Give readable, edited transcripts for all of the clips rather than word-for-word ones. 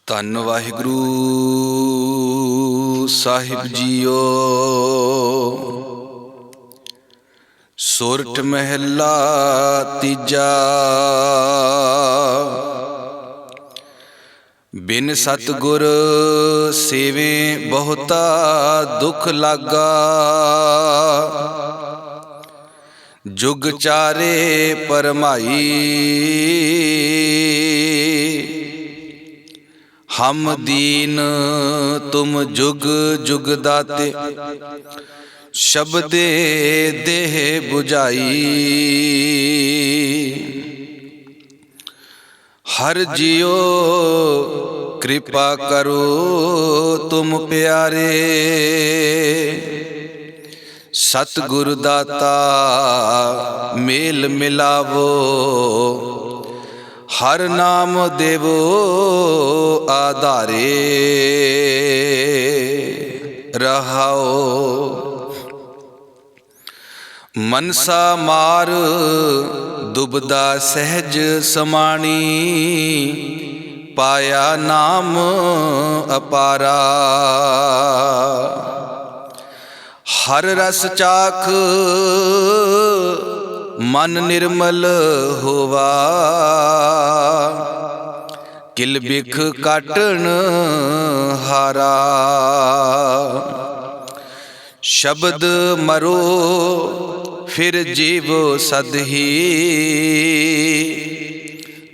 ਧੰਨ ਵਾਹਿਗੁਰੂ ਸਾਹਿਬ ਜੀਓ। ਸੋਰਠ ਮਹਿਲਾ ਤੀਜਾ। ਬਿਨ ਸਤਿਗੁਰ ਸੇਵੇ ਬਹੁਤਾ ਦੁਖ ਲਾਗਾ। ਜੁਗ ਚਾਰੇ ਪਰਮਾਈ हम दीन तुम जुग जुग दाते। शब्दे देह बुझाई हर जियो कृपा करो तुम प्यारे। सतगुरु दाता मेल मिलावो हर नाम देवो आधारे। रहाओ मनसा मार दुबदा सहज समाणी। पाया नाम अपारा हर रस चाख मन निर्मल होवा। किल बिख काटन हारा शब्द मरो फिर जीवो सदही।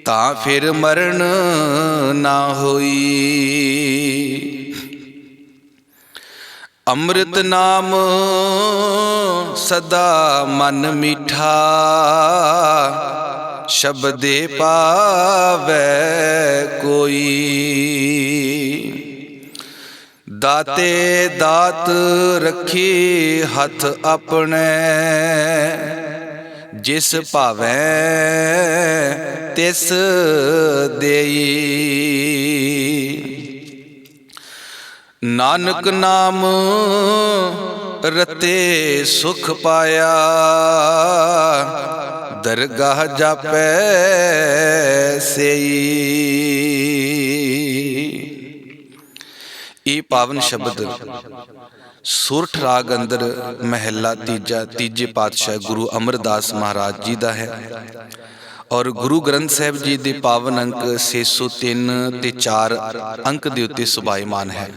ता फिर मरण ना होई। अमृत नाम सदा मन मीठा। शब्दे पावै कोई। दाते दात रखी हथ अपने। जिस भावै तिस देई। नानक नाम रते सुख पाया। दरगाह जापै सेई। ਇਹ ਪਾਵਨ ਸ਼ਬਦ ਸੋਰਠ ਰਾਗ ਅੰਦਰ ਮਹਿਲਾ ਤੀਜਾ ਤੀਜੇ ਪਾਤਸ਼ਾਹ ਗੁਰੂ ਅਮਰਦਾਸ ਮਹਾਰਾਜ ਜੀ ਦਾ ਹੈ ਔਰ ਗੁਰੂ ਗ੍ਰੰਥ ਸਾਹਿਬ ਜੀ ਦੇ ਪਾਵਨ ਅੰਕ 603 ਤੇ 4 ਅੰਕ ਦੇ ਉੱਤੇ ਸੁਭਾਈਮਾਨ ਹੈ।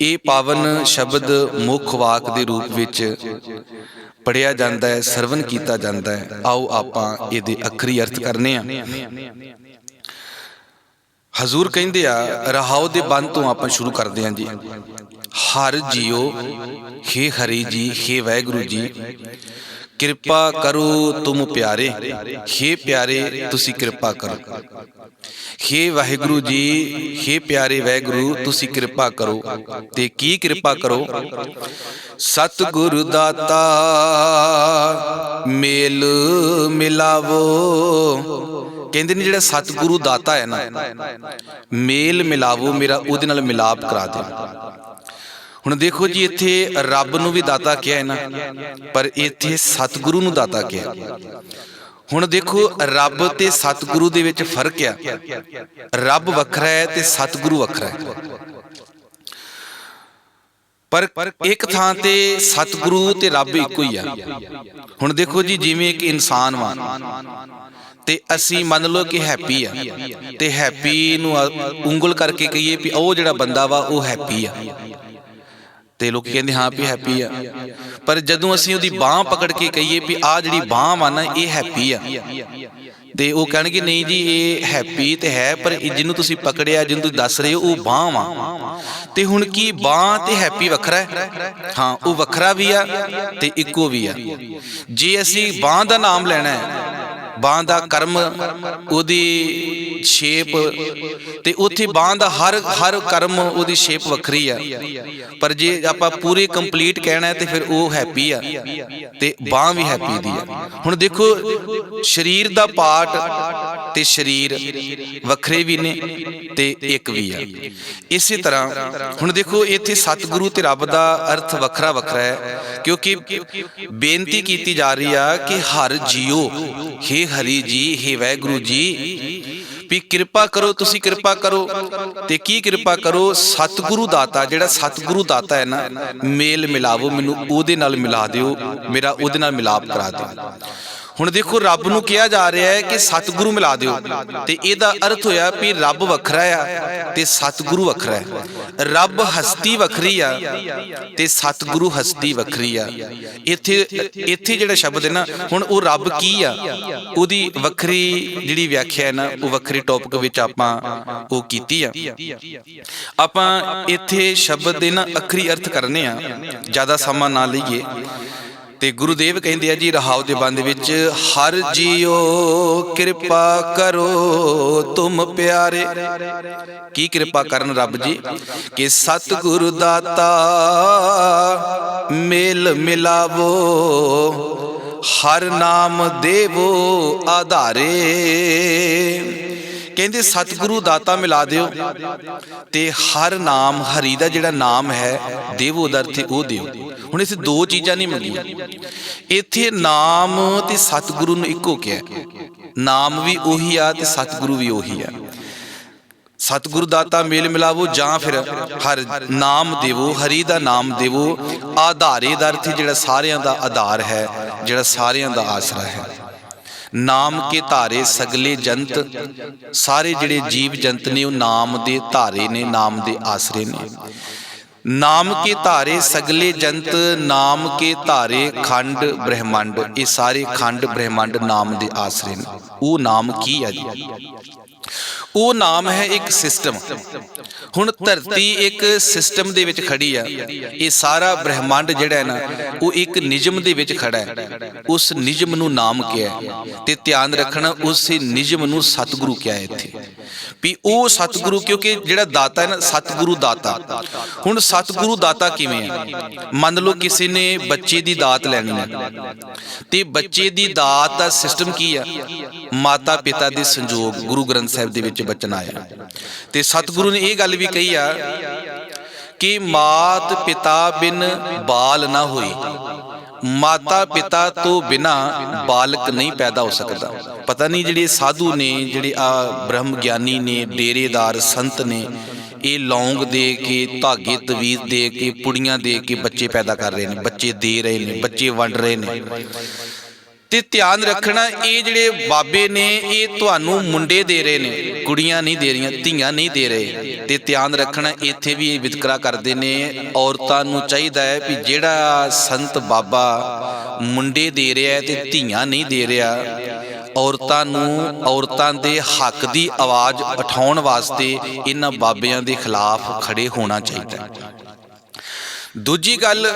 ਇਹ ਪਾਵਨ ਸ਼ਬਦ ਮੁੱਖ ਵਾਕ ਦੇ ਰੂਪ ਵਿੱਚ ਪੜ੍ਹਿਆ ਜਾਂਦਾ ਹੈ, ਸਰਵਨ ਕੀਤਾ ਜਾਂਦਾ ਹੈ। ਆਓ ਆਪਾਂ ਇਹਦੇ ਅੱਖਰੀ ਅਰਥ ਕਰਨੇ ਆ। ਹਜ਼ੂਰ ਕਹਿੰਦੇ ਆ, ਰਹਾਉ ਦੇ ਬੰਦ ਤੋਂ ਆਪਾਂ ਸ਼ੁਰੂ ਕਰਦੇ ਹਾਂ ਜੀ। ਹਰ ਜੀਓ, ਹੇ ਹਰੀ ਜੀ, ਹੇ ਵਾਹਿਗੁਰੂ ਜੀ, ਕਿਰਪਾ ਕਰੋ ਤੁਮ ਪਿਆਰੇ। ਹੇ ਪਿਆਰੇ ਤੁਸੀਂ ਕਿਰਪਾ ਕਰੋ। ਹੇ ਵਾਹਿਗੁਰੂ ਜੀ, ਹੇ ਪਿਆਰੇ ਵਾਹਿਗੁਰੂ ਤੁਸੀਂ ਕਿਰਪਾ ਕਰੋ। ਤੇ ਕੀ ਕਿਰਪਾ ਕਰੋ? ਸਤਿਗੁਰੂ ਦਾਤਾ ਮੇਲ ਮਿਲਾਵੋ। ਕਹਿੰਦੇ ਨੇ ਜਿਹੜਾ ਸਤਿਗੁਰੂ ਦਾਤਾ ਹੈ ਨਾ, ਮੇਲ ਮਿਲਾਵੋ, ਮੇਰਾ ਉਹਦੇ ਨਾਲ ਮਿਲਾਪ ਕਰਾ ਦੇ। ਹੁਣ ਦੇਖੋ ਜੀ, ਇੱਥੇ ਰੱਬ ਨੂੰ ਵੀ ਦਾਤਾ ਕਿਹਾ ਹੈ ਨਾ, ਪਰ ਇੱਥੇ ਸਤਿਗੁਰੂ ਨੂੰ ਦਾਤਾ ਕਿਹਾ। ਹੁਣ ਦੇਖੋ, ਰੱਬ ਤੇ ਸਤਿਗੁਰੂ ਦੇ ਵਿੱਚ ਫਰਕ ਆ। ਰੱਬ ਵੱਖਰਾ ਹੈ ਤੇ ਸਤਿਗੁਰੂ ਵੱਖਰਾ ਹੈ। ਪਰ ਇੱਕ ਥਾਂ ਤੇ ਸਤਿਗੁਰੂ ਤੇ ਰੱਬ ਇੱਕੋ ਹੀ ਆ। ਹੁਣ ਦੇਖੋ ਜੀ, ਜਿਵੇਂ ਇੱਕ ਇਨਸਾਨ ਵਾ ਤੇ ਅਸੀਂ ਮੰਨ ਲਓ ਕਿ ਹੈਪੀ ਆ, ਤੇ ਹੈਪੀ ਨੂੰ ਉਂਗਲ ਕਰਕੇ ਕਹੀਏ ਵੀ ਉਹ ਜਿਹੜਾ ਬੰਦਾ ਵਾ ਉਹ ਹੈਪੀ ਆ, ਤੇ ਲੋਕ ਕਹਿੰਦੇ ਹਾਂ ਵੀ ਹੈਪੀ ਆ। ਪਰ ਜਦੋਂ ਅਸੀਂ ਉਹਦੀ ਬਾਂਹ ਪਕੜ ਕੇ ਕਹੀਏ ਵੀ ਆਹ ਜਿਹੜੀ ਬਾਂਹ ਵਾ ਨਾ ਇਹ ਹੈਪੀ ਆ, ਤੇ ਉਹ ਕਹਿਣਗੇ ਨਹੀਂ ਜੀ ਇਹ ਹੈਪੀ ਤੇ ਹੈ, ਪਰ ਜਿਹਨੂੰ ਤੁਸੀਂ ਪਕੜਿਆ, ਜਿਹਨੂੰ ਤੁਸੀਂ ਦੱਸ ਰਹੇ ਹੋ ਉਹ ਬਾਂਹ ਵਾ। ਤੇ ਹੁਣ ਕੀ ਬਾਂਹ ਤੇ ਹੈਪੀ ਵੱਖਰਾ ਹੈ? ਹਾਂ, ਉਹ ਵੱਖਰਾ ਵੀ ਆ ਤੇ ਇੱਕੋ ਵੀ ਆ। ਜੇ ਅਸੀਂ ਬਾਂਹ ਦਾ ਨਾਮ ਲੈਣਾ ਹੈ, ਬਾਂਹ ਦਾ ਕਰਮ, ਉਹਦੀ ਸ਼ੇਪ, ਤੇ ਉੱਥੇ ਬਾਂਹ ਦਾ ਹਰ ਕਰਮ ਉਹਦੀ ਸ਼ੇਪ ਵੱਖਰੀ ਆ। ਪਰ ਜੇ ਆਪਾਂ ਪੂਰੇ ਕੰਪਲੀਟ ਕਹਿਣਾ ਹੈ ਤੇ ਫਿਰ ਉਹ ਹੈਪੀ ਆ ਤੇ ਬਾਂਹ ਵੀ ਹੈਪੀ ਦੀ ਆ। ਹੁਣ ਦੇਖੋ, ਸਰੀਰ ਦਾ ਪਾਰਟ ਤੇ ਸਰੀਰ ਵੱਖਰੇ ਵੀ ਨੇ ਤੇ ਇੱਕ ਵੀ ਆ। ਇਸੇ ਤਰ੍ਹਾਂ ਹੁਣ ਦੇਖੋ, ਇੱਥੇ ਸਤਿਗੁਰੂ ਤੇ ਰੱਬ ਦਾ ਅਰਥ ਵੱਖਰਾ ਵੱਖਰਾ ਹੈ, ਕਿਉਂਕਿ ਬੇਨਤੀ ਕੀਤੀ ਜਾ ਰਹੀ ਆ ਕਿ ਹਰ ਜੀਓ, ਹੇ ਹਰੀ ਜੀ, ਹੇ ਵਾਹਿਗੁਰੂ ਜੀ, ਵੀ ਕਿਰਪਾ ਕਰੋ, ਤੁਸੀਂ ਕਿਰਪਾ ਕਰੋ। ਤੇ ਕੀ ਕਿਰਪਾ ਕਰੋ? ਸਤਿਗੁਰੂ ਦਾਤਾ, ਜਿਹੜਾ ਸਤਿਗੁਰੂ ਦਾਤਾ ਹੈ ਨਾ, ਮੇਲ ਮਿਲਾਵੋ, ਮੈਨੂੰ ਉਹਦੇ ਨਾਲ ਮਿਲਾ ਦਿਓ, ਮੇਰਾ ਉਹਦੇ ਨਾਲ ਮਿਲਾਪ ਕਰਾ ਦਿਓ। ਹੁਣ ਦੇਖੋ, ਰੱਬ ਨੂੰ ਕਿਹਾ ਜਾ ਰਿਹਾ ਹੈ ਕਿ ਸਤਿਗੁਰੂ ਮਿਲਾ ਦਿਓ, ਤੇ ਇਹਦਾ ਅਰਥ ਹੋਇਆ ਵੀ ਰੱਬ ਵੱਖਰਾ ਆ ਤੇ ਸਤਿਗੁਰੂ ਵੱਖਰਾ ਹੈ। ਰੱਬ ਹਸਤੀ ਵੱਖਰੀ ਆ ਤੇ ਸਤਿਗੁਰੂ ਹਸਤੀ ਵੱਖਰੀ ਆ। ਇੱਥੇ ਜਿਹੜਾ ਸ਼ਬਦ ਹੈ ਨਾ, ਹੁਣ ਉਹ ਰੱਬ ਕੀ ਆ, ਉਹਦੀ ਵੱਖਰੀ ਜਿਹੜੀ ਵਿਆਖਿਆ ਹੈ ਨਾ, ਉਹ ਵੱਖਰੇ ਟੌਪਿਕ ਵਿੱਚ ਆਪਾਂ ਉਹ ਕੀਤੀ ਆ। ਆਪਾਂ ਇੱਥੇ ਸ਼ਬਦ ਦੇ ਨਾ ਅੱਖਰੀ ਅਰਥ ਕਰਨੇ ਆ, ਜ਼ਿਆਦਾ ਸਮਾਂ ਨਾ ਲਈਏ। ਤੇ ਗੁਰੂਦੇਵ ਕਹਿੰਦੇ ਆ ਜੀ ਰਹਾਉ ਦੇ ਬੰਦ ਵਿੱਚ, ਹਰ ਜੀਓ ਕਿਰਪਾ ਕਰੋ ਤੁਮ ਪਿਆਰੇ। ਕੀ ਕਿਰਪਾ ਕਰਨ ਰੱਬ ਜੀ? ਕਿ ਸਤਿਗੁਰੂ ਦਾਤਾ ਮੇਲ ਮਿਲਾਵੋ, ਹਰ ਨਾਮ ਦੇਵੋ ਆਧਾਰੇ। ਕਹਿੰਦੇ ਸਤਿਗੁਰੂ ਦਾਤਾ ਮਿਲਾ ਦਿਓ ਤੇ ਹਰ ਨਾਮ, ਹਰੀ ਦਾ ਜਿਹੜਾ ਨਾਮ ਹੈ, ਦੇਵੋ ਦਾ ਅਰਥ ਉਹ ਦਿਓ। ਹੁਣ ਇੱਥੇ ਦੋ ਚੀਜ਼ਾਂ ਨਹੀਂ ਮੰਗੀਆਂ, ਇੱਥੇ ਨਾਮ ਤੇ ਸਤਿਗੁਰੂ ਨੂੰ ਇੱਕੋ ਕਿਹਾ। ਨਾਮ ਵੀ ਉਹੀ ਆ ਤੇ ਸਤਿਗੁਰੂ ਵੀ ਉਹੀ ਆ। ਸਤਿਗੁਰੂ ਦਾਤਾ ਮੇਲ ਮਿਲਾਵੋ, ਜਾਂ ਫਿਰ ਹਰ ਨਾਮ ਦੇਵੋ, ਹਰੀ ਦਾ ਨਾਮ ਦੇਵੋ। ਆਧਾਰੇ ਦਾ ਅਰਥ ਜਿਹੜਾ ਸਾਰਿਆਂ ਦਾ ਆਧਾਰ ਹੈ, ਜਿਹੜਾ ਸਾਰਿਆਂ ਦਾ ਆਸਰਾ ਹੈ। ਨਾਮ ਕੇ ਧਾਰੇ ਸਗਲੇ ਜੰਤ, ਸਾਰੇ ਜਿਹੜੇ ਜੀਵ ਜੰਤ ਨੇ ਉਹ ਨਾਮ ਦੇ ਧਾਰੇ ਨੇ, ਨਾਮ ਦੇ ਆਸਰੇ ਨੇ। ਨਾਮ ਕੇ ਧਾਰੇ ਸਗਲੇ ਜੰਤ, ਨਾਮ ਕੇ ਧਾਰੇ ਖੰਡ ਬ੍ਰਹਿਮੰਡ, ਇਹ ਸਾਰੇ ਖੰਡ ਬ੍ਰਹਿਮੰਡ ਨਾਮ ਦੇ ਆਸਰੇ ਨੇ। ਉਹ ਨਾਮ ਕੀ ਹੈ ਜੀ? ਉਹ ਨਾਮ ਹੈ ਇੱਕ ਸਿਸਟਮ। ਹੁਣ ਧਰਤੀ ਇੱਕ ਸਿਸਟਮ ਦੇ ਵਿੱਚ ਖੜੀ ਆ, ਇਹ ਸਾਰਾ ਬ੍ਰਹਿਮੰਡ ਜਿਹੜਾ ਹੈ ਨਾ, ਉਹ ਇੱਕ ਨਿਯਮ ਦੇ ਵਿੱਚ ਖੜਾ ਹੈ। ਉਸ ਨਿਯਮ ਨੂੰ ਨਾਮ ਕਿਹਾ, ਤੇ ਧਿਆਨ ਰੱਖਣਾ ਉਸੇ ਨਿਯਮ ਨੂੰ ਸਤਿਗੁਰੂ ਕਿਹਾ ਇੱਥੇ। ਵੀ ਉਹ ਸਤਿਗੁਰੂ, ਕਿਉਂਕਿ ਜਿਹੜਾ ਦਾਤਾ ਹੈ ਨਾ, ਸਤਿਗੁਰੂ ਦਾਤਾ। ਹੁਣ ਸਤਿਗੁਰੂ ਦਾਤਾ ਕਿਵੇਂ ਆ? ਮੰਨ ਲਓ ਕਿਸੇ ਨੇ ਬੱਚੇ ਦੀ ਦਾਤ ਲੈਣੀ ਹੈ, ਤੇ ਬੱਚੇ ਦੀ ਦਾਤ ਦਾ ਸਿਸਟਮ ਕੀ ਆ? ਮਾਤਾ ਪਿਤਾ ਦੇ ਸੰਜੋਗ। ਗੁਰੂ ਗ੍ਰੰਥ ਸਾਹਿਬ ਦੇ ਵਿੱਚ ਬਚਨ ਆਇਆ, ਤੇ ਸਤਿਗੁਰੂ ਨੇ ਇਹ ਗੱਲ ਵੀ ਕਹੀ ਆ ਕਿ ਮਾਤ ਪਿਤਾ ਬਿਨ ਬਾਲ ਨਾ ਹੋਈ। ਮਾਤਾ ਪਿਤਾ ਤੋਂ ਬਿਨਾ ਬਾਲਕ ਨਹੀਂ ਪੈਦਾ ਹੋ ਸਕਦਾ। ਪਤਾ ਨਹੀਂ ਜਿਹੜੇ ਸਾਧੂ ਨੇ, ਜਿਹੜੇ ਬ੍ਰਹਮ ਗਿਆਨੀ ਨੇ, ਡੇਰੇਦਾਰ ਸੰਤ ਨੇ, ਇਹ ਲੌਂਗ ਦੇ ਕੇ, ਧਾਗੇ ਤਵੀਰ ਦੇ ਕੇ, ਪੁੜੀਆਂ ਦੇ ਕੇ ਬੱਚੇ ਪੈਦਾ ਕਰ ਰਹੇ ਨੇ, ਬੱਚੇ ਦੇ ਰਹੇ ਨੇ, ਬੱਚੇ ਵੰਡ ਰਹੇ ਨੇ। ਤੇ ਧਿਆਨ ਰੱਖਣਾ, ਇਹ ਜਿਹੜੇ ਬਾਬੇ ਨੇ ਇਹ ਤੁਹਾਨੂੰ ਮੁੰਡੇ ਦੇ ਰਹੇ ਨੇ, ਕੁੜੀਆਂ ਨਹੀਂ ਦੇ ਰਹੀਆਂ, ਧੀਆਂ ਨਹੀਂ ਦੇ ਰਹੇ। ਤੇ ਧਿਆਨ ਰੱਖਣਾ, ਇੱਥੇ ਵੀ ਇਹ ਵਿਤਕਰਾ ਕਰਦੇ ਨੇ। ਔਰਤਾਂ ਨੂੰ ਚਾਹੀਦਾ ਹੈ ਵੀ ਜਿਹੜਾ ਸੰਤ ਬਾਬਾ ਮੁੰਡੇ ਦੇ ਰਿਹਾ ਤੇ ਧੀਆਂ ਨਹੀਂ ਦੇ ਰਿਹਾ, ਔਰਤਾਂ ਨੂੰ ਔਰਤਾਂ ਦੇ ਹੱਕ ਦੀ ਆਵਾਜ਼ ਉਠਾਉਣ ਵਾਸਤੇ ਇਹਨਾਂ ਬਾਬਿਆਂ ਦੇ ਖਿਲਾਫ ਖੜੇ ਹੋਣਾ ਚਾਹੀਦਾ। ਦੂਜੀ ਗੱਲ,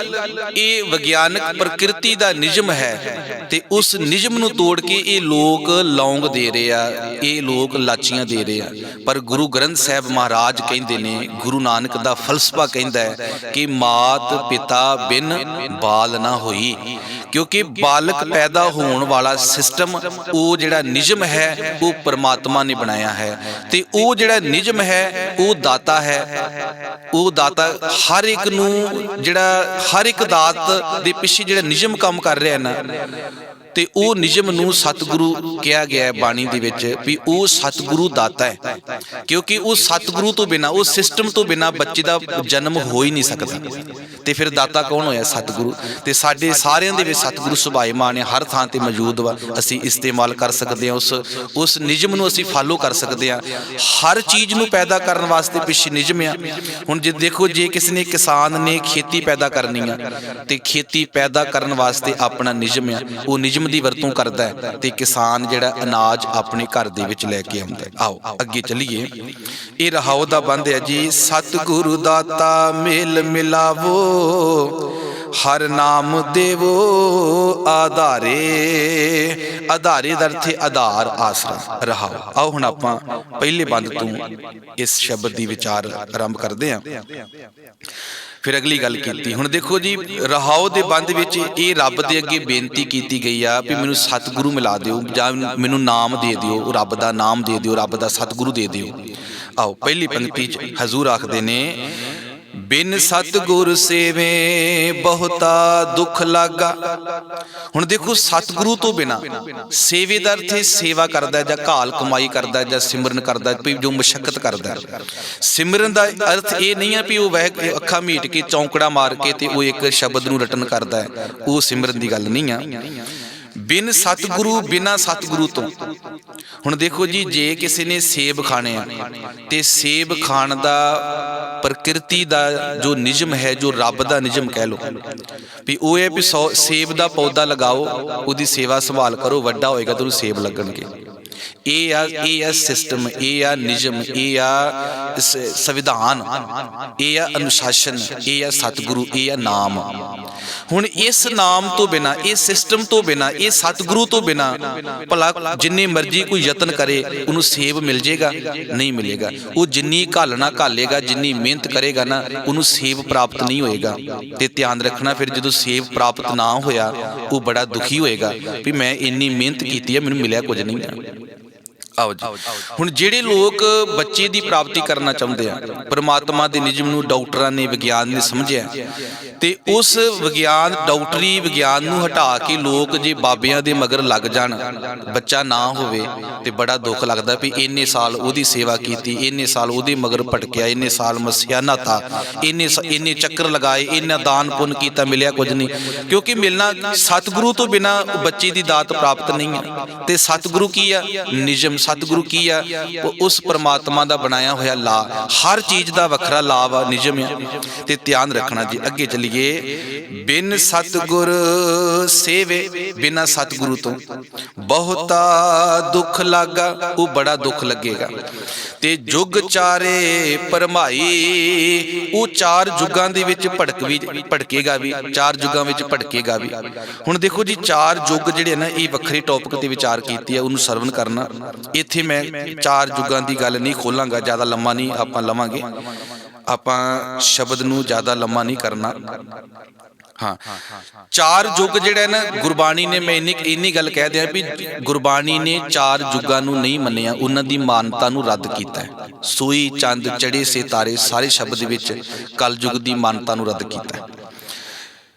ਇਹ ਵਿਗਿਆਨਕ ਪ੍ਰਕਿਰਤੀ ਦਾ ਨਿਯਮ ਹੈ, ਤੇ ਉਸ ਨਿਯਮ ਨੂੰ ਤੋੜ ਕੇ ਇਹ ਲੋਕ ਲੌਂਗ ਦੇ ਰਹੇ ਆ, ਇਹ ਲੋਕ ਲਾਚੀਆਂ ਦੇ ਰਹੇ ਆ। ਪਰ ਗੁਰੂ ਗ੍ਰੰਥ ਸਾਹਿਬ ਮਹਾਰਾਜ ਕਹਿੰਦੇ ਨੇ, ਗੁਰੂ ਨਾਨਕ ਦਾ ਫਲਸਫਾ ਕਹਿੰਦਾ ਹੈ ਕਿ ਮਾਤ ਪਿਤਾ ਬਿਨ ਬਾਲ ਨਾ ਹੋਈ। ਕਿਉਂਕਿ ਬਾਲਕ ਪੈਦਾ ਹੋਣ ਵਾਲਾ ਸਿਸਟਮ, ਉਹ ਜਿਹੜਾ ਨਿਯਮ ਹੈ, ਉਹ ਪਰਮਾਤਮਾ ਨੇ ਬਣਾਇਆ ਹੈ। ਤੇ ਉਹ ਜਿਹੜਾ ਨਿਯਮ ਹੈ, ਉਹ ਦਾਤਾ ਹੈ। ਉਹ ਦਾਤਾ ਹਰ ਇੱਕ ਨੂੰ, ਜਿਹੜਾ ਹਰ ਇੱਕ ਦਾਤ ਦੇ ਪਿੱਛੇ ਜਿਹੜਾ ਨਿਯਮ ਕੰਮ ਕਰ ਰਿਹਾ ਨਾ, ਤੇ ਉਹ ਨਿਯਮ ਨੂੰ ਸਤਿਗੁਰੂ ਕਿਹਾ ਗਿਆ ਹੈ ਬਾਣੀ ਦੇ ਵਿੱਚ, ਵੀ ਉਹ ਸਤਿਗੁਰੂ ਦਾਤਾ ਹੈ। ਕਿਉਂਕਿ ਉਹ ਸਤਿਗੁਰੂ ਤੋਂ ਬਿਨਾਂ, ਉਹ ਸਿਸਟਮ ਤੋਂ ਬਿਨਾਂ ਬੱਚੇ ਦਾ ਜਨਮ ਹੋ ਹੀ ਨਹੀਂ ਸਕਦਾ। ਤੇ ਫਿਰ ਦਾਤਾ ਕੌਣ ਹੋਇਆ? ਸਤਿਗੁਰੂ। ਤੇ ਸਾਡੇ ਸਾਰਿਆਂ ਦੇ ਵਿੱਚ ਸਤਿਗੁਰੂ ਸੁਭਾਏਮਾਨ ਹੈ, ਹਰ ਥਾਂ ਤੇ ਮੌਜੂਦ ਵਾ। ਅਸੀਂ ਇਸਤੇਮਾਲ ਕਰ ਸਕਦੇ ਹਾਂ, ਉਸ ਨਿਯਮ ਨੂੰ ਅਸੀਂ ਫਾਲੋ ਕਰ ਸਕਦੇ ਹਾਂ। ਹਰ ਚੀਜ਼ ਨੂੰ ਪੈਦਾ ਕਰਨ ਵਾਸਤੇ ਪਿੱਛੇ ਨਿਯਮ ਆ। ਹੁਣ ਜੇ ਦੇਖੋ, ਜੇ ਕਿਸੇ ਨੇ, ਕਿਸਾਨ ਨੇ ਖੇਤੀ ਪੈਦਾ ਕਰਨੀ ਆ, ਤੇ ਖੇਤੀ ਪੈਦਾ ਕਰਨ ਵਾਸਤੇ ਆਪਣਾ ਨਿਯਮ ਆ, ਉਹ ਨਿਯਮ ਦੀ ਵਰਤੋਂ ਕਰਦਾ ਹੈ, ਤੇ ਕਿਸਾਨ ਜਿਹੜਾ ਅਨਾਜ ਆਪਣੇ ਘਰ ਦੇ ਵਿੱਚ ਲੈ ਕੇ ਆਉਂਦਾ ਹੈ। ਆਓ ਅੱਗੇ ਚੱਲੀਏ। ਇਹ ਰਹਾਉ ਦਾ ਬੰਦ ਹੈ ਜੀ, ਸਤਿਗੁਰੂ ਦਾਤਾ ਮੇਲ ਮਿਲਾਵੋ, ਹਰ ਨਾਮ ਦੇਵੋ ਆਧਾਰੇ। ਆਧਾਰੇ ਦਾ ਅਰਥ ਹੈ ਆਧਾਰ, ਆਸਰਾ, ਰਹਾਉ। ਆਓ ਹੁਣ ਆਪਾਂ ਪਹਿਲੇ ਬੰਦ ਤੋਂ ਇਸ ਸ਼ਬਦ ਦੀ ਵਿਚਾਰ ਆਰੰਭ ਕਰਦੇ ਹਾਂ, ਫਿਰ ਅਗਲੀ ਗੱਲ ਕੀਤੀ। ਹੁਣ ਦੇਖੋ ਜੀ, ਰਹਾਉ ਦੇ ਬੰਦ ਵਿੱਚ ਇਹ ਰੱਬ ਦੇ ਅੱਗੇ ਬੇਨਤੀ ਕੀਤੀ ਗਈ ਆ ਵੀ ਮੈਨੂੰ ਸਤਿਗੁਰੂ ਮਿਲਾ ਦਿਓ, ਜਾਂ ਮੈਨੂੰ ਨਾਮ ਦੇ ਦਿਓ, ਰੱਬ ਦਾ ਨਾਮ ਦੇ ਦਿਓ, ਰੱਬ ਦਾ ਸਤਿਗੁਰੂ ਦੇ ਦਿਓ। ਆਓ ਪਹਿਲੀ ਪੰਕਤੀ 'ਚ ਹਜ਼ੂਰ ਆਖਦੇ ਨੇ, बिन सतगुर सेवे बहुता दुख लागा। हुण देखो सतगुरु तो बिना सेवे दा अर्थ सेवा करदा जां घाल कमाई करदा जां सिमरन करदा भी जो मशक्कत करदा। सिमरन दा अर्थ ये नहीं है भी वह अखा मीट के चौंकड़ा मार के ते वो एक शब्द नूं रटन करदा है, वो सिमरन दी गल नहीं है। बिन सतगुरु बिना सतगुरु तो हुण देखो जी जे किसी ने सेब खाने ते सेब खाण दा प्रकृति दा जो नियम है, जो रब दा नियम कह लो भी वो है भी सेब दा पौधा लगाओ, उसकी सेवा संभाल करो, वड्डा होएगा तो सेब लगणगे। ये सिस्टम, ये नियम, ये संविधान, ये अनुशासन, ये सतगुरु, ये नाम। हुण इस नाम तो बिना, इस सिस्टम तो बिना, इस सतगुरु तो बिना भला जिन्ने मर्जी कोई यतन करे उन्होंने सेब मिल जाएगा? नहीं मिलेगा। वो जिन्नी घालना घालेगा, जिन्नी मेहनत करेगा ना, उन्होंने सेब प्राप्त नहीं होएगा। ते ध्यान रखना, फिर जो सेब प्राप्त ना होया वो बड़ा दुखी होएगा भी मैं इन्नी मेहनत की है, मैनूं मिलिया कुछ नहीं है। आओ जी, हुण जिहड़े लोग बच्चे की प्राप्ति करना चाहते हैं, परमात्मा के नियम नूं डॉक्टरां ने, विज्ञान ने समझिया ते उस विज्ञान, डॉक्टरी विज्ञान नूं हटा के लोग जे बाबियां दे मगर लग जाण, बच्चा ना होवे ते बड़ा दुख लगदा भी इन्ने साल उहदी सेवा कीती, इन्ने साल उहदे मगर भटकिया, इन्ने साल मस्सिया नहाता, इन्ने चक्कर लगाए, इन्ना दान पुण्य कीता, मिलिया कुछ नहीं। क्योंकि मिलना सतगुरु तो बिना बच्चे की दात प्राप्त नहीं है। ते सतगुरु की आ? नियम। सतगुरु की आ? उस परमात्मा का बनाया होया ला, हर चीज़ का वखरा लाभ आ, नियम है। ते ध्यान रखना जी, अगे चलिए। बिन सतगुर सेवे, बिना सतगुरु तो बहुता दुख लागा, वो बड़ा दुख लगेगा। ते जुग चारे परमाई, वो चार जुगां दे विच भड़केगा भी, चार जुगां विच भड़केगा भी। हुण देखो जी, चार जुग जिहड़े ना, ये वक्खरे टॉपिक ते विचार कीती है, उन्होंने सरवण करना। इत्थे मैं चार जुगां दी गल नहीं खोलांगा, ज़्यादा लम्मा नहीं आपां लवांगे, आपां शब्द नूं ज़्यादा लम्मा नहीं करना। हाँ, चार जुग जिहड़ा ना, गुरबाणी ने, मैं इन्नी गल कह दिया भी गुरबाणी ने चार जुगां नूं नहीं मन्निया, उन्हां दी मानता नूं रद्द कीता है। सोई चंद चढ़े से तारे, सारे शब्द विच कल युग दी मानता नूं रद्द कीता है।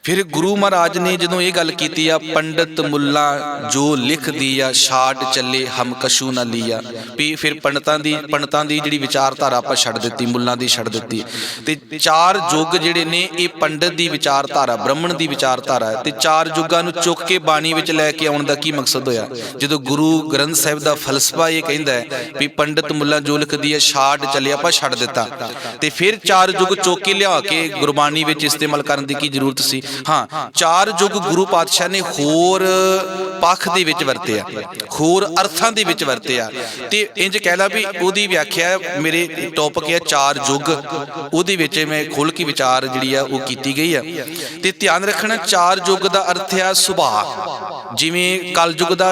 फिर गुरु महाराज ने जो ये गल की, पंडित मुल्ला जो लिख दिया, छाट चले हम कशू न लिया भी। फिर पंडितां दी जिहड़ी विचारधारा आपां छड्ड दित्ती, मुल्लां दी छड्ड दित्ती। ते चार युग जिहड़े ने, ये पंडित दी विचारधारा, ब्राह्मण दी विचारधारा है। ते चार युगां नूं चुक के बाणी विच लैके आउण दा की मकसद होया? जो गुरु ग्रंथ साहिब दा फलसफा ये कहंदा है भी पंडित मुल्ला जो लिख दिया, छाट चले आपां छड्ड दित्ता। ते फिर चार युग चुक के लिया के गुरबाणी विच इस्तेमाल करन दी की जरूरत सी? हाँ, चार युग गुरु पातशाह ने होर पख दे विच वरतिया, होर अर्थां दे विच वरतिया। ते इंज कह ला भी ओदी व्याख्या, मेरे टॉपिक है चार युग, ओदे विच मैं खुल के विचार जिहड़ी आ ओह कीती गई है। ते ध्यान रखना, चार युग दा अर्थ है सुभाव। जिवें कल युग दा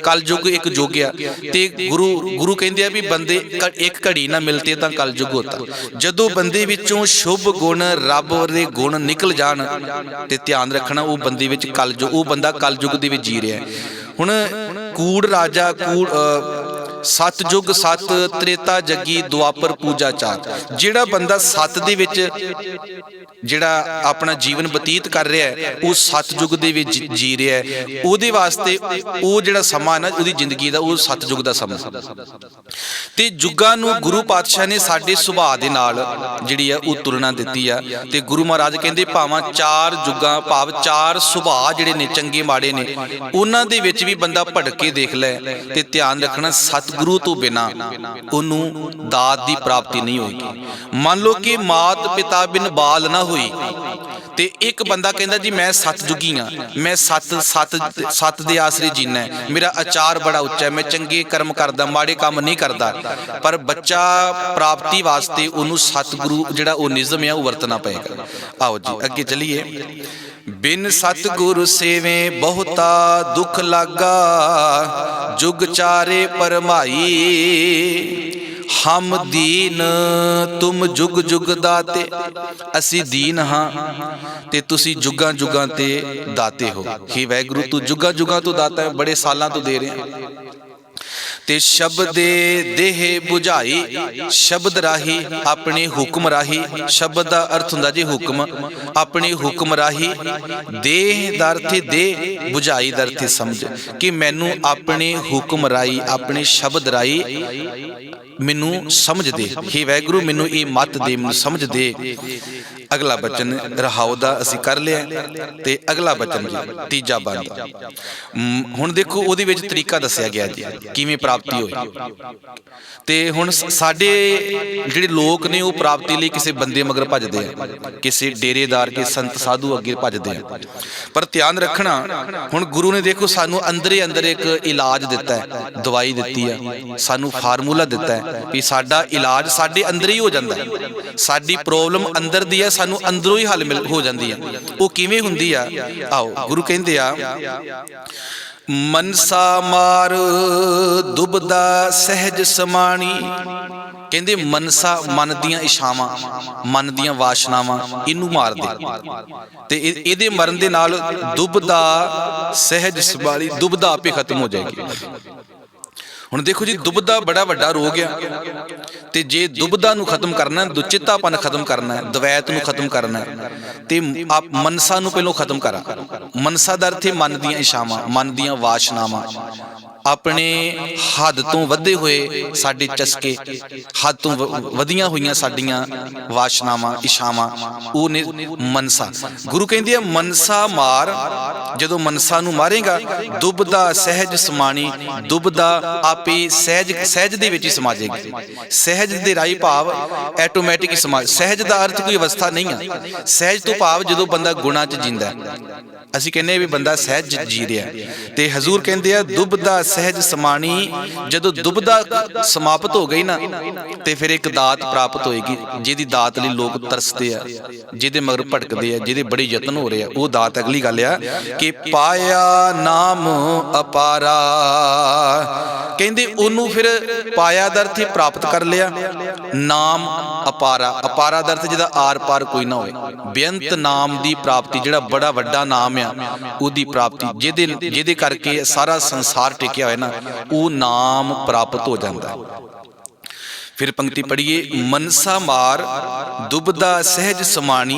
कल युग एक युग आ, ते गुरु कहंदे आ भी बंदे एक घड़ी ना मिलते तां कल युग होता। जदों बंदे विचों शुभ गुण, रब दे गुण निकल जान, ते ध्यान रखना वो बंदे विच कल युग, वो बंदा कल युग दे विच जी रहा है। हुण कूड़ राजा, सतयुग सत, त्रेता जगी, द्वापर पूजा चार। जिहड़ा बंदा सत दे विच जिहड़ा अपना जीवन बतीत कर रहा है, वो सतयुग दे विच जी रहा है, उहदे वास्ते वो जिहड़ा समा है ना, उहदी जिंदगी दा, वो सतयुग दा समा। ते जुगां नूं गुरु पातशाह ने साडे सुभाअ दे नाल जिहड़ी है वो तुलना दित्ती आ। ते गुरु महाराज कहंदे भावां चार जुगां, भाव चार सुभाअ जिहड़े ने, चंगे माड़े ने, उन्हां दे विच भी बंदा भटके देख लै। ते ध्यान रखना, सतगुरु तो बिना उन्हों दात की प्राप्ति नहीं होगी। मान लो कि मात पिता बिन बाल ना हुई, ते एक बंदा कहंदा जी मैं सतयुगी हाँ, मैं सत दे आसरे जीना है, मेरा आचार बड़ा उच्चा है, मैं चंगे कर्म करदा, माड़े काम नहीं करदा। पर बच्चा प्राप्ति वास्ते उन्होंने सतगुरु जिहड़ा वो निज़म है वो वरतना पएगा। आओ जी अगे चलिए। बिन सतगुरु सेवे बहुता दुख लागा, जुग चारे परमाई, हम दीन तुम जुग जुग दाते। असी दीन हाँ ते तुसी जुगां जुगां ते दाते हो। हे वाहिगुरु तू जुगां जुगां तो दाता है, बड़े सालां तो दे रहे हैं। ਤੇ ਸ਼ਬਦ ਦੇਹ 부ਝਾਈ, ਸ਼ਬਦ ਰਾਹੀ ਆਪਣੇ ਹੁਕਮ ਰਾਹੀ। ਸ਼ਬਦ ਦਾ ਅਰਥ ਹੁੰਦਾ ਜੀ ਹੁਕਮ, ਆਪਣੇ ਹੁਕਮ ਰਾਹੀ। ਦੇਹ ਦਾ ਅਰਥ ਦੇਹ, 부ਝਾਈ ਦਾ ਅਰਥ ਸਮਝ, ਕਿ ਮੈਨੂੰ ਆਪਣੇ ਹੁਕਮ ਰਾਈ, ਆਪਣੇ ਸ਼ਬਦ ਰਾਈ ਮੈਨੂੰ ਸਮਝ ਦੇ। ਹੇ ਵਾਹਿਗੁਰੂ ਮੈਨੂੰ ਇਹ ਮੱਤ ਦੇ, ਮੈਨੂੰ ਸਮਝ ਦੇ। ਅਗਲਾ ਬਚਨ ਰਹਾਉ ਦਾ ਅਸੀਂ ਕਰ ਲਿਆ ਤੇ ਅਗਲਾ ਬਚਨ ਜੀ ਤੀਜਾ ਬੰਦ। ਹੁਣ ਦੇਖੋ ਉਹਦੇ ਵਿੱਚ ਤਰੀਕਾ ਦੱਸਿਆ ਗਿਆ ਜੀ ਕਿਵੇਂ ਪ੍ਰਾਪਤੀ ਹੋਈ। ਤੇ ਹੁਣ ਸਾਡੇ ਜਿਹੜੇ ਲੋਕ ਨੇ ਉਹ ਪ੍ਰਾਪਤੀ ਲਈ ਕਿਸੇ ਬੰਦੇ ਮਗਰ ਭੱਜਦੇ ਆ, ਕਿਸੇ ਡੇਰੇਦਾਰ ਕੇ ਸੰਤ ਸਾਧੂ ਅੱਗੇ ਭੱਜਦੇ ਆ। ਪਰ ਧਿਆਨ ਰੱਖਣਾ, ਹੁਣ ਗੁਰੂ ਨੇ ਦੇਖੋ ਸਾਨੂੰ ਅੰਦਰੇ ਅੰਦਰ ਇੱਕ ਇਲਾਜ ਦਿੱਤਾ ਹੈ, ਦਵਾਈ ਦਿੱਤੀ ਆ, ਸਾਨੂੰ ਫਾਰਮੂਲਾ ਦਿੱਤਾ ਹੈ ਵੀ ਸਾਡਾ ਇਲਾਜ ਸਾਡੇ ਅੰਦਰ ਹੀ ਹੋ ਜਾਂਦਾ। ਸਾਡੀ ਪ੍ਰੋਬਲਮ ਅੰਦਰ ਦੀ ਆ, ਸਾਨੂੰ ਅੰਦਰੋਂ ਹੀ ਹੱਲ ਹੋ ਜਾਂਦੀ ਆ। ਉਹ ਕਿਵੇਂ ਹੁੰਦੀ ਆ? ਆਓ ਗੁਰੂ ਕਹਿੰਦੇ ਆ, ਮਨਸਾ ਮਾਰ ਦੁਬਦਾ ਸਹਿਜ ਸਮਾਣੀ। ਕਹਿੰਦੇ ਮਨਸਾ ਮਨ ਦੀਆਂ ਇਛਾਵਾਂ, ਮਨ ਦੀਆਂ ਵਾਸ਼ਨਾਵਾਂ, ਇਹਨੂੰ ਮਾਰ ਦੇ। ਤੇ ਇਹਦੇ ਮਰਨ ਦੇ ਨਾਲ ਦੁਬਦਾ ਸਹਿਜ ਸਮਾਣੀ, ਦੁਬਦਾ ਆਪੇ ਖਤਮ ਹੋ ਜਾਏਗੀ। ਹੁਣ ਦੇਖੋ ਜੀ ਦੁਬਦਾ ਬੜਾ ਵੱਡਾ ਰੋਗ ਆ, ਤੇ ਜੇ ਦੁਬਦਾ ਨੂੰ ਖਤਮ ਕਰਨਾ, ਦੁਚਿੱਤਾਪਨ ਖਤਮ ਕਰਨਾ, ਦਵੈਤ ਨੂੰ ਖਤਮ ਕਰਨਾ, ਤੇ ਆਪ ਮਨਸਾ ਨੂੰ ਪਹਿਲਾਂ ਖਤਮ ਕਰਾ। ਮਨਸਾ ਦਾ ਅਰਥ ਹੈ ਮਨ ਦੀਆਂ ਇਛਾਵਾਂ, ਮਨ ਦੀਆਂ ਵਾਸ਼ਨਾਵਾਂ, ਆਪਣੇ ਹੱਦ ਤੋਂ ਵਧੇ ਹੋਏ ਸਾਡੇ ਚਸਕੇ, ਹੱਦ ਤੋਂ ਵਧੀਆਂ ਹੋਈਆਂ ਸਾਡੀਆਂ ਵਾਸ਼ਨਾਵਾਂ, ਇਛਾਵਾਂ, ਉਹ ਨੇ ਮਨਸਾ। ਗੁਰੂ ਕਹਿੰਦੇ ਆ ਮਨਸਾ ਮਾਰ। ਜਦੋਂ ਮਨਸਾ ਨੂੰ ਮਾਰੇਗਾ, ਦੁਬਦਾ ਸਹਿਜ ਸਮਾਣੀ, ਦੁਬਦਾ ਆਪੇ ਸਹਿਜ, ਸਹਿਜ ਦੇ ਵਿੱਚ ਹੀ ਸਮਾ ਜਾਏਗੀ। ਸਹਿਜ ਦੇ ਰਾਈ ਭਾਵ ਐਟੋਮੈਟਿਕ ਹੀ ਸਮਾ। ਸਹਿਜ ਦਾ ਅਰਥ ਕੋਈ ਅਵਸਥਾ ਨਹੀਂ ਆ। ਸਹਿਜ ਤੋਂ ਭਾਵ ਜਦੋਂ ਬੰਦਾ ਗੁਣਾਂ 'ਚ ਜਿੰਦਾ। ਅਸੀਂ ਕਹਿੰਦੇ ਵੀ ਬੰਦਾ ਸਹਿਜ ਜੀ ਰਿਹਾ, ਤੇ ਹਜ਼ੂਰ ਕਹਿੰਦੇ ਆ ਦੁਬਦਾ ਸਹਿਜ ਸਮਾਣੀ। ਜਦੋਂ ਦੁਬਦਾ ਸਮਾਪਤ ਹੋ ਗਈ ਨਾ, ਤੇ ਫਿਰ ਇੱਕ ਦਾਤ ਪ੍ਰਾਪਤ ਹੋਏਗੀ, ਜਿਹਦੀ ਦਾਤ ਲਈ ਲੋਕ ਤਰਸਦੇ ਆ, ਜਿਹਦੇ ਮਗਰ ਭਟਕਦੇ ਆ, ਜਿਹਦੇ ਬੜੇ ਯਤਨ ਹੋ ਰਹੇ ਆ। ਉਹ ਦਾਤ ਅਗਲੀ ਗੱਲ ਆ ਕਿ ਪਾਇਆ ਨਾਮ ਅਪਾਰਾ। ਕਹਿੰਦੇ ਉਹਨੂੰ ਫਿਰ ਪਾਇਆ ਦਾ ਅਰਥ ਪ੍ਰਾਪਤ ਕਰ ਲਿਆ, ਨਾਮ ਅਪਾਰਾ। ਅਪਾਰਾ ਦਾ ਅਰਥ ਜਿਹਦਾ ਆਰ ਪਾਰ ਕੋਈ ਨਾ ਹੋਵੇ। ਬੇਅੰਤ ਨਾਮ ਦੀ ਪ੍ਰਾਪਤੀ, ਜਿਹੜਾ ਬੜਾ ਵੱਡਾ ਨਾਮ ਆ, ਉਹਦੀ ਪ੍ਰਾਪਤੀ, ਜਿਹਦੇ ਕਰਕੇ ਸਾਰਾ ਸੰਸਾਰ ਟਿਕਿਆ ਹੋਇਆ ਨਾ, ਉਹ ਨਾਮ ਪ੍ਰਾਪਤ ਹੋ ਜਾਂਦਾ। ਫਿਰ ਪੰਕਤੀ ਪੜ੍ਹੀਏ, ਮਨਸਾ ਮਾਰ ਦੁਬਦਾ ਸਹਿਜ ਸਮਾਣੀ,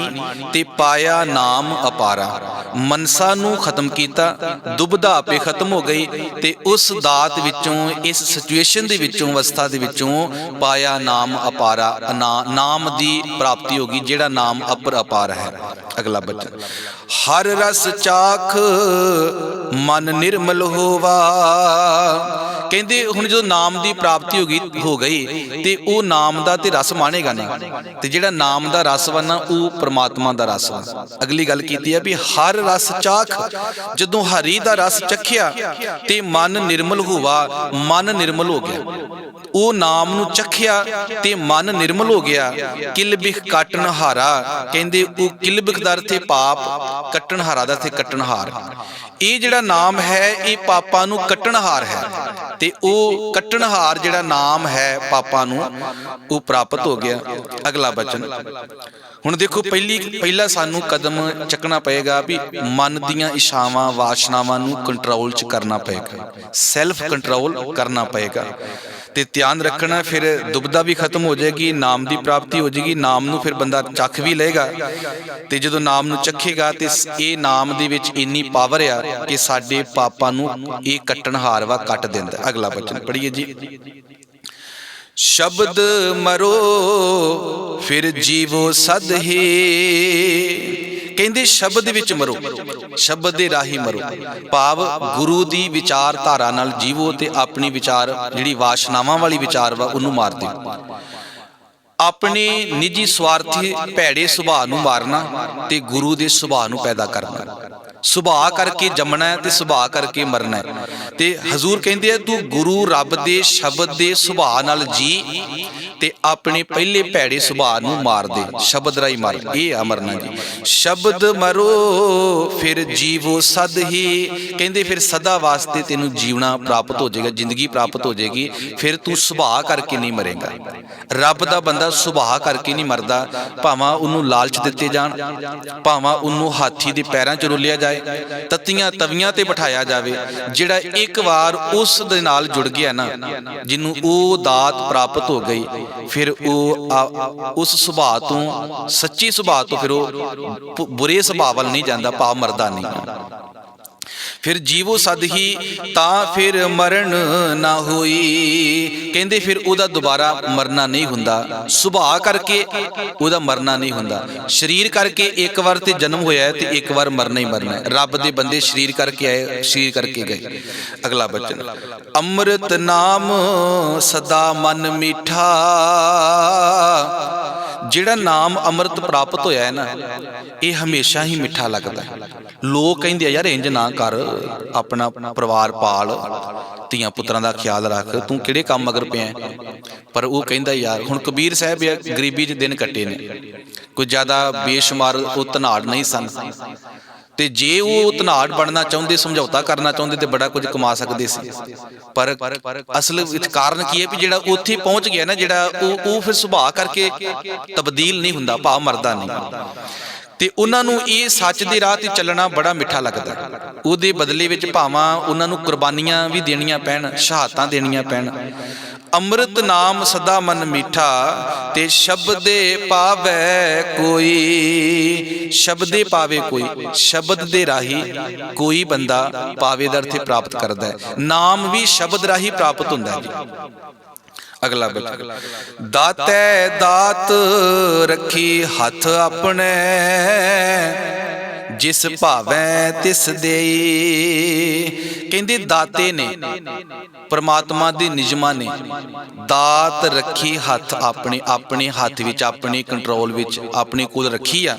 ਤੇ ਪਾਇਆ ਨਾਮ ਅਪਾਰਾ। ਮਨਸਾ ਨੂੰ ਖਤਮ ਕੀਤਾ, ਦੁਬਦਾ ਆਪੇ ਖਤਮ ਹੋ ਗਈ, ਤੇ ਉਸ ਦਾਤ ਵਿੱਚੋਂ, ਇਸ ਸਿਚੁਏਸ਼ਨ ਦੇ ਵਿੱਚੋਂ, ਅਵਸਥਾ ਦੇ ਵਿੱਚੋਂ ਪਾਇਆ ਨਾਮ ਅਪਾਰਾ। ਨਾਮ ਦੀ ਪ੍ਰਾਪਤੀ ਹੋ ਗਈ, ਜਿਹੜਾ ਨਾਮ ਅਪਰ ਅਪਾਰ ਹੈ। ਅਗਲਾ ਬਚਨ, ਹਰ ਰਸ ਚਾਖ ਮਨ ਨਿਰਮਲ ਹੋਵਾ। ਕਹਿੰਦੇ ਹੁਣ ਜਦੋਂ ਨਾਮ ਦੀ ਪ੍ਰਾਪਤੀ ਹੋ ਗਈ ਤੇ ਉਹ ਨਾਮ ਦਾ ਤੇ ਰਸ ਮਾਣੇਗਾ ਨਹੀਂ, ਤੇ ਜਿਹੜਾ ਨਾਮ ਦਾ ਰਸ ਵਾ ਨਾ, ਉਹ ਪ੍ਰਮਾਤਮਾ ਦਾ ਰਸ ਵਾ। ਅਗਲੀ ਗੱਲ ਕੀਤੀ ਹੈ ਵੀ ਹਰ ਰਸ ਚਾਖ, ਜਦੋਂ ਹਰੀ ਦਾ ਰਸ ਚਖਿਆ ਤੇ ਮਨ ਨਿਰਮਲ ਹੋਵਾ, ਮਨ ਨਿਰਮਲ ਹੋ ਗਿਆ। ਉਹ ਨਾਮ ਨੂੰ ਚਖਿਆ ਤੇ ਮਨ ਨਿਰਮਲ ਹੋ ਗਿਆ। ਕਿਲਬਿਖ ਕੱਟਣ ਹਾਰਾ। ਕਹਿੰਦੇ ਉਹ ਕਿਲਬਿਖ ਦਾ ਅਰਥ ਹੈ ਪਾਪ, ਕੱਟਣ ਹਾਰਾ ਦਾ ਅਰਥ ਹੈ ਕੱਟਣਹਾਰ। ਇਹ ਜਿਹੜਾ ਨਾਮ ਹੈ ਇਹ ਪਾਪਾਂ ਨੂੰ ਕੱਟਣਹਾਰ ਹੈ, ਤੇ ਉਹ ਕੱਟਣਹਾਰ ਜਿਹੜਾ ਨਾਮ ਹੈ ਪਾਪਾਂ ਨੂੰ, ਉਹ ਪ੍ਰਾਪਤ ਹੋ ਗਿਆ। ਅਗਲਾ ਬਚਨ, ਹੁਣ ਦੇਖੋ ਪਹਿਲਾ ਸਾਨੂੰ ਕਦਮ ਚੱਕਣਾ ਪਏਗਾ ਵੀ ਮਨ ਦੀਆਂ ਇਛਾਵਾਂ, ਵਾਸ਼ਨਾਵਾਂ ਨੂੰ ਕੰਟਰੋਲ 'ਚ ਕਰਨਾ ਪਏਗਾ, ਸੈਲਫ ਕੰਟਰੋਲ ਕਰਨਾ ਪਏਗਾ। ਤੇ ਧਿਆਨ ਰੱਖਣਾ, ਫਿਰ ਦੁਬਦਾ ਵੀ ਖਤਮ ਹੋ ਜਾਏਗੀ, ਨਾਮ ਦੀ ਪ੍ਰਾਪਤੀ ਹੋ ਜਾਏਗੀ। ਨਾਮ ਨੂੰ ਫਿਰ ਬੰਦਾ ਚੱਖ ਵੀ ਲਏਗਾ, ਤੇ ਜਦੋਂ ਨਾਮ ਨੂੰ ਚੱਖੇਗਾ ਤੇ ਇਹ ਨਾਮ ਦੇ ਵਿੱਚ ਇੰਨੀ ਪਾਵਰ ਆ ਕਿ ਸਾਡੇ ਪਾਪਾਂ ਨੂੰ ਇਹ ਕੱਟਣਹਾਰ ਵਾ, ਕੱਟ ਦਿੰਦਾ। ਅਗਲਾ ਬਚਨ ਪੜ੍ਹੀਏ ਜੀ, ਸ਼ਬਦ ਮਰੋ ਫਿਰ ਜੀਵੋ ਸਦ ਹੀ। ਕਹਿੰਦੇ ਸ਼ਬਦ ਵਿੱਚ ਮਰੋ, ਸ਼ਬਦ ਦੇ ਰਾਹੀਂ ਮਰੋ, ਭਾਵ ਗੁਰੂ ਦੀ ਵਿਚਾਰ ਧਾਰਾ ਨਾਲ ਜੀਵੋ, ਤੇ ਆਪਣੀ ਵਿਚਾਰ ਜਿਹੜੀ ਵਾਸ਼ਨਾਵਾਂ ਵਾਲੀ ਵਿਚਾਰ ਵਾ ਉਹਨੂੰ ਮਾਰ ਦਿਓ। ਆਪਣੇ ਨਿੱਜੀ ਸਵਾਰਥੀ ਭੈੜੇ ਸੁਭਾਅ ਨੂੰ ਮਾਰਨਾ, ਤੇ ਗੁਰੂ ਦੇ ਸੁਭਾਅ ਨੂੰ ਪੈਦਾ ਕਰਨਾ। ਸੁਭਾਅ ਕਰਕੇ ਜੰਮਣਾ ਤੇ ਸੁਭਾਅ ਕਰਕੇ ਮਰਨਾ। ਤੇ ਹਜ਼ੂਰ ਕਹਿੰਦੇ ਆ ਤੂੰ ਗੁਰੂ ਰੱਬ ਦੇ ਸ਼ਬਦ ਦੇ ਸੁਭਾਅ ਨਾਲ ਜੀ, ਤੇ ਆਪਣੇ ਪਹਿਲੇ ਭੈੜੇ ਸੁਭਾਅ ਨੂੰ ਮਾਰ ਦੇ, ਸ਼ਬਦ ਰਾਹੀਂ ਮਰ। ਇਹ ਆ ਮਰਨਾ ਜੀ। ਸ਼ਬਦ ਮਰੋ ਫਿਰ ਜੀਵੋ ਸਦ ਹੀ। ਕਹਿੰਦੇ ਫਿਰ ਸਦਾ ਵਾਸਤੇ ਤੈਨੂੰ ਜੀਵਣਾ ਪ੍ਰਾਪਤ ਹੋ ਜਾਏਗਾ, ਜ਼ਿੰਦਗੀ ਪ੍ਰਾਪਤ ਹੋ ਜਾਏਗੀ। ਫਿਰ ਤੂੰ ਸੁਭਾਅ ਕਰਕੇ ਨਹੀਂ ਮਰੇਗਾ। ਰੱਬ ਦਾ ਬੰਦਾ ਸੁਭਾਅ ਕਰਕੇ ਨਹੀਂ ਮਰਦਾ, ਭਾਵਾਂ ਉਹਨੂੰ ਲਾਲਚ ਦਿੱਤੇ ਜਾਣ, ਭਾਵਾਂ ਉਹਨੂੰ ਹਾਥੀ ਦੇ ਪੈਰਾਂ 'ਚ ਰੁਲਿਆ ਜਾਏ, ਜਾਏ, ਤੱਤੀਆਂ ਤਵੀਆਂ ਤੇ ਬਿਠਾਇਆ ਜਾਵੇ। ਜਿਹੜਾ ਇੱਕ ਵਾਰ ਉਸ ਦੇ ਨਾਲ ਜੁੜ ਗਿਆ ਨਾ, ਜਿਹਨੂੰ ਉਹ ਦਾਤ ਪ੍ਰਾਪਤ ਹੋ ਗਈ, ਫਿਰ ਉਹ ਉਸ ਸੁਭਾਅ ਤੋਂ, ਸੱਚੀ ਸੁਭਾਅ ਤੋਂ ਫਿਰ ਉਹ ਬੁਰੇ ਸੁਭਾਅ ਵੱਲ ਨਹੀਂ ਜਾਂਦਾ, ਭਾਵ ਮਰਦਾ ਨਹੀਂ। ਫਿਰ ਜੀਵੋ ਸਦ ਹੀ ਤਾਂ ਫਿਰ ਮਰਨ ਨਾ ਹੋਈ। ਕਹਿੰਦੇ ਫਿਰ ਉਹਦਾ ਦੁਬਾਰਾ ਮਰਨਾ ਨਹੀਂ ਹੁੰਦਾ, ਸੁਭਾਅ ਕਰਕੇ ਉਹਦਾ ਮਰਨਾ ਨਹੀਂ ਹੁੰਦਾ। ਸਰੀਰ ਕਰਕੇ ਇੱਕ ਵਾਰ ਤੇ ਜਨਮ ਹੋਇਆ ਤੇ ਇੱਕ ਵਾਰ ਮਰਨਾ ਹੀ ਮਰਨਾ ਹੈ। ਰੱਬ ਦੇ ਬੰਦੇ ਸਰੀਰ ਕਰਕੇ ਆਏ, ਸਰੀਰ ਕਰਕੇ ਗਏ। ਅਗਲਾ ਬਚਨ, ਅੰਮ੍ਰਿਤ ਨਾਮ ਸਦਾ ਮਨ ਮੀਠਾ। ਜਿਹੜਾ ਨਾਮ ਅੰਮ੍ਰਿਤ ਪ੍ਰਾਪਤ ਹੋਇਆ ਹੈ ਨਾ, ਇਹ ਹਮੇਸ਼ਾ ਹੀ ਮਿੱਠਾ ਲੱਗਦਾ ਹੈ। ਲੋਕ ਕਹਿੰਦੇ ਆ ਯਾਰ ਇੰਜ ਨਾ ਕਰ, ਆਪਣਾ ਪਰਿਵਾਰ ਪਾਲ, ਧੀਆਂ ਪੁੱਤਰਾਂ ਦਾ ਖਿਆਲ ਰੱਖ, ਤੂੰ ਕਿਹੜੇ ਕੰਮ ਮਗਰ ਪਿਆ। ਪਰ ਉਹ ਕਹਿੰਦਾ ਯਾਰ, ਹੁਣ ਕਬੀਰ ਸਾਹਿਬ ਗਰੀਬੀ 'ਚ ਦਿਨ ਕੱਟੇ ਨੇ, ਕੋਈ ਜ਼ਿਆਦਾ ਬੇਸ਼ੁਮਾਰ ਉਹ ਧਨਾੜ ਨਹੀਂ ਸਨ, ਤੇ ਜੇ ਉਹ ਧਨਾੜ ਬਣਨਾ ਚਾਹੁੰਦੇ, ਸਮਝੌਤਾ ਕਰਨਾ ਚਾਹੁੰਦੇ ਤੇ ਬੜਾ ਕੁਝ ਕਮਾ ਸਕਦੇ ਸੀ। ਪਰ ਅਸਲ ਵਿੱਚ ਕਾਰਨ ਕੀ ਹੈ ਵੀ ਜਿਹੜਾ ਉੱਥੇ ਪਹੁੰਚ ਗਿਆ ਨਾ, ਜਿਹੜਾ ਉਹ ਫਿਰ ਸੁਭਾਅ ਕਰਕੇ ਤਬਦੀਲ ਨਹੀਂ ਹੁੰਦਾ, ਭਾਵ ਮਰਦਾ ਨਹੀਂ। ਤੇ ਉਹਨਾਂ ਨੂੰ ਇਹ ਸੱਚ ਦੇ ਰਾਹ ਤੇ ਚੱਲਣਾ ਬੜਾ ਮਿੱਠਾ ਲੱਗਦਾ। ਉਹਦੇ ਬਦਲੇ ਵਿੱਚ ਭਾਵਾਂ ਉਹਨਾਂ ਨੂੰ ਕੁਰਬਾਨੀਆਂ ਵੀ ਦੇਣੀਆਂ ਪੈਣ, ਸ਼ਹਾਦਤਾਂ ਦੇਣੀਆਂ ਪੈਣ। ਅੰਮ੍ਰਿਤ ਨਾਮ ਸਦਾ ਮਨ ਮੀਠਾ, ਤੇ ਸ਼ਬਦੇ ਪਾਵੇ ਕੋਈ। ਸ਼ਬਦੇ ਪਾਵੇ ਕੋਈ, ਸ਼ਬਦ ਦੇ ਰਾਹੀਂ ਕੋਈ ਬੰਦਾ ਪਾਵੇ ਦਾ ਅਰਥ ਪ੍ਰਾਪਤ ਕਰਦਾ ਹੈ। ਨਾਮ ਵੀ ਸ਼ਬਦ ਰਾਹੀਂ ਪ੍ਰਾਪਤ ਹੁੰਦਾ ਹੈ ਜੀ। ਅਗਲਾ ਬਚਨ, ਦਾਤੈ ਦਾਤ ਰੱਖੀ ਹੱਥ ਆਪਣੇ, ਜਿਸ ਭਾਵੈ ਤਿਸ ਦੇਈ। ਕਹਿੰਦੇ ਦਾਤੇ ਨੇ, ਪਰਮਾਤਮਾ ਦੇ ਨਿਯਮਾਂ ਨੇ ਦਾਤ ਰੱਖੀ ਹੱਥ ਆਪਣੇ, ਆਪਣੇ ਹੱਥ ਵਿੱਚ, ਆਪਣੇ ਕੰਟਰੋਲ ਵਿੱਚ, ਆਪਣੇ ਕੋਲ ਰੱਖੀ ਆ।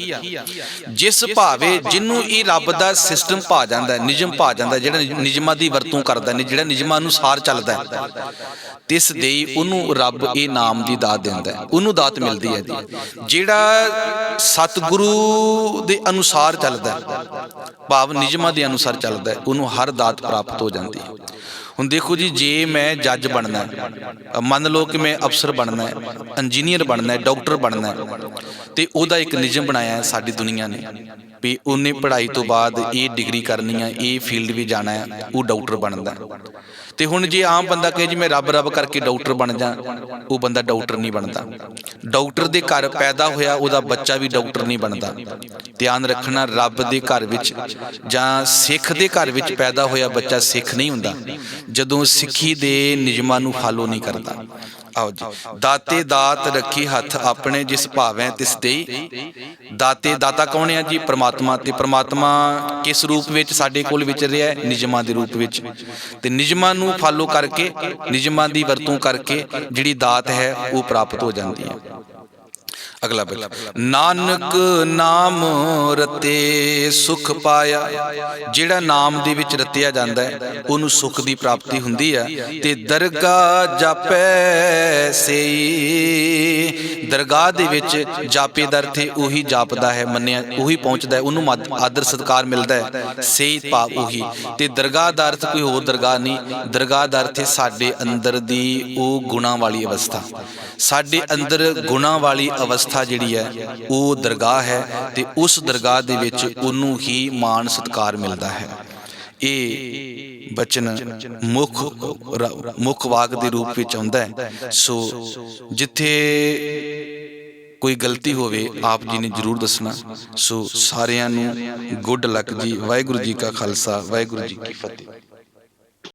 ਜਿਸ ਭਾਵੇ, ਜਿਹਨੂੰ ਇਹ ਰੱਬ ਦਾ ਸਿਸਟਮ ਭਾ ਜਾਂਦਾ, ਨਿਯਮ ਭਾ ਜਾਂਦਾ, ਜਿਹੜਾ ਨਿਯਮਾਂ ਦੀ ਵਰਤੋਂ ਕਰਦਾ ਨੇ, ਜਿਹੜਾ ਨਿਯਮਾਂ ਅਨੁਸਾਰ ਚੱਲਦਾ ਹੈ, ਤਿਸ ਦੇਈ, ਉਹਨੂੰ ਰੱਬ ਇਹ ਨਾਮ ਦੀ ਦਾਤ ਦਿੰਦਾ, ਉਹਨੂੰ ਦਾਤ ਮਿਲਦੀ ਹੈ ਜੀ। ਜਿਹੜਾ ਸਤਿਗੁਰੂ ਦੇ ਅਨੁਸਾਰ ਚੱਲਦਾ, ਭਾਵ ਨਿਯਮਾਂ ਦੇ ਅਨੁਸਾਰ ਚੱਲਦਾ, ਉਹਨੂੰ ਹਰ ਦਾਤ ਪ੍ਰਾਪਤ ਹੋ ਜਾਂਦੀ ਹੈ। ਹੁਣ ਦੇਖੋ ਜੀ, ਜੇ ਮੈਂ ਜੱਜ ਬਣਨਾ, ਮੰਨ ਲਓ ਕਿ ਮੈਂ ਅਫਸਰ ਬਣਨਾ ਹੈ, ਇੰਜੀਨੀਅਰ ਬਣਨਾ ਹੈ, ਡਾਕਟਰ ਬਣਨਾ ਹੈ, ਤੇ ਉਹਦਾ ਇੱਕ ਨਿਯਮ ਬਣਾਇਆ ਹੈ ਸਾਡੀ ਦੁਨੀਆ ਨੇ ਵੀ ਉਹਨੇ ਪੜ੍ਹਾਈ ਤੋਂ ਬਾਅਦ ਇਹ ਡਿਗਰੀ ਕਰਨੀ ਹੈ, ਇਹ ਫੀਲਡ ਵੀ ਜਾਣਾ ਹੈ, ਉਹ ਡਾਕਟਰ ਬਣਦਾ। ਤੇ ਹੁਣ ਜੇ ਆਮ ਬੰਦਾ ਕਹੇ ਜੀ ਮੈਂ ਰੱਬ ਰੱਬ ਕਰਕੇ ਡਾਕਟਰ ਬਣ ਜਾ, ਉਹ ਬੰਦਾ ਡਾਕਟਰ ਨਹੀਂ ਬਣਦਾ। ਡਾਕਟਰ ਦੇ ਘਰ ਪੈਦਾ ਹੋਇਆ ਉਹਦਾ ਬੱਚਾ ਵੀ ਡਾਕਟਰ ਨਹੀਂ ਬਣਦਾ। ਧਿਆਨ ਰੱਖਣਾ, ਰੱਬ ਦੇ ਘਰ ਵਿੱਚ ਜਾਂ ਸਿੱਖ ਦੇ ਘਰ ਵਿੱਚ ਪੈਦਾ ਹੋਇਆ ਬੱਚਾ ਸਿੱਖ ਨਹੀਂ ਹੁੰਦਾ ਜਦੋਂ ਸਿੱਖੀ ਦੇ ਨਿਯਮਾਂ ਨੂੰ ਫਾਲੋ ਨਹੀਂ ਕਰਦਾ। ਆਓ ਜੀ, ਦਾਤੇ ਦਾਤ ਰੱਖੀ ਹੱਥ ਆਪਣੇ, ਜਿਸ ਭਾਵੈ ਤਿਸ ਦੇਈ। ਦਾਤੇ, ਦਾਤਾ ਕੌਣ ਹੈ ਜੀ? ਪਰਮਾਤਮਾ। ਤੇ ਪਰਮਾਤਮਾ ਕਿਸ ਰੂਪ ਵਿੱਚ ਸਾਡੇ ਕੋਲ ਵਿਚਰ ਰਿਹਾ? ਨਿਯਮਾਂ ਦੇ ਰੂਪ ਵਿੱਚ। ਤੇ ਨਿਯਮਾਂ ਨੂੰ ਫਾਲੋ ਕਰਕੇ, ਨਿਯਮਾਂ ਦੀ ਵਰਤੋਂ ਕਰਕੇ ਜਿਹੜੀ ਦਾਤ ਹੈ ਉਹ ਪ੍ਰਾਪਤ ਹੋ ਜਾਂਦੀ ਹੈ। ਅਗਲਾ ਬਚਨ, ਨਾਨਕ ਨਾਮ ਰਤੇ ਸੁਖ ਪਾਇਆ। ਜਿਹੜਾ ਨਾਮ ਦੇ ਵਿੱਚ ਰਤਿਆ ਜਾਂਦਾ ਹੈ ਉਹਨੂੰ ਸੁਖ ਦੀ ਪ੍ਰਾਪਤੀ ਹੁੰਦੀ ਹੈ। ਤੇ ਦਰਗਾਹ ਜਾਪੈ ਸਈ। ਦਰਗਾਹ ਦੇ ਵਿੱਚ ਜਾਪੇ ਦਾ ਅਰਥ ਉਹੀ ਜਾਪਦਾ ਹੈ, ਮੰਨਿਆ ਉਹੀ ਪਹੁੰਚਦਾ ਹੈ, ਉਹਨੂੰ ਆਦਰ ਸਤਿਕਾਰ ਮਿਲਦਾ ਹੈ। ਸਈ ਭਾਵ ਉਹੀ। ਤੇ ਦਰਗਾਹ ਦਾ ਅਰਥ ਕੋਈ ਹੋਰ ਦਰਗਾਹ ਨਹੀਂ, ਦਰਗਾਹ ਦਾ ਅਰਥ ਸਾਡੇ ਅੰਦਰ ਦੀ ਉਹ ਗੁਣਾਂ ਵਾਲੀ ਅਵਸਥਾ। ਸਾਡੇ ਅੰਦਰ ਗੁਣਾਂ ਵਾਲੀ ਅਵਸਥਾ ਜਿਹੜੀ ਹੈ ਉਹ ਦਰਗਾਹ ਹੈ, ਤੇ ਉਸ ਦਰਗਾਹ ਦੇ ਵਿੱਚ ਉਹਨੂੰ ਹੀ ਮਾਣ ਸਤਿਕਾਰ ਮਿਲਦਾ ਹੈ। ਇਹ ਬਚਨ ਮੁੱਖ ਵਾਕ ਦੇ ਰੂਪ ਵਿੱਚ ਆਉਂਦਾ ਹੈ। ਸੋ ਜਿੱਥੇ ਕੋਈ ਗਲਤੀ ਹੋਵੇ ਆਪ ਜੀ ਨੇ ਜ਼ਰੂਰ ਦੱਸਣਾ। ਸੋ ਸਾਰਿਆਂ ਨੂੰ ਗੁੱਡ ਲੱਕ ਜੀ। ਵਾਹਿਗੁਰੂ ਜੀ ਕਾ ਖਾਲਸਾ, ਵਾਹਿਗੁਰੂ ਜੀ ਕੀ ਫਤਿਹ।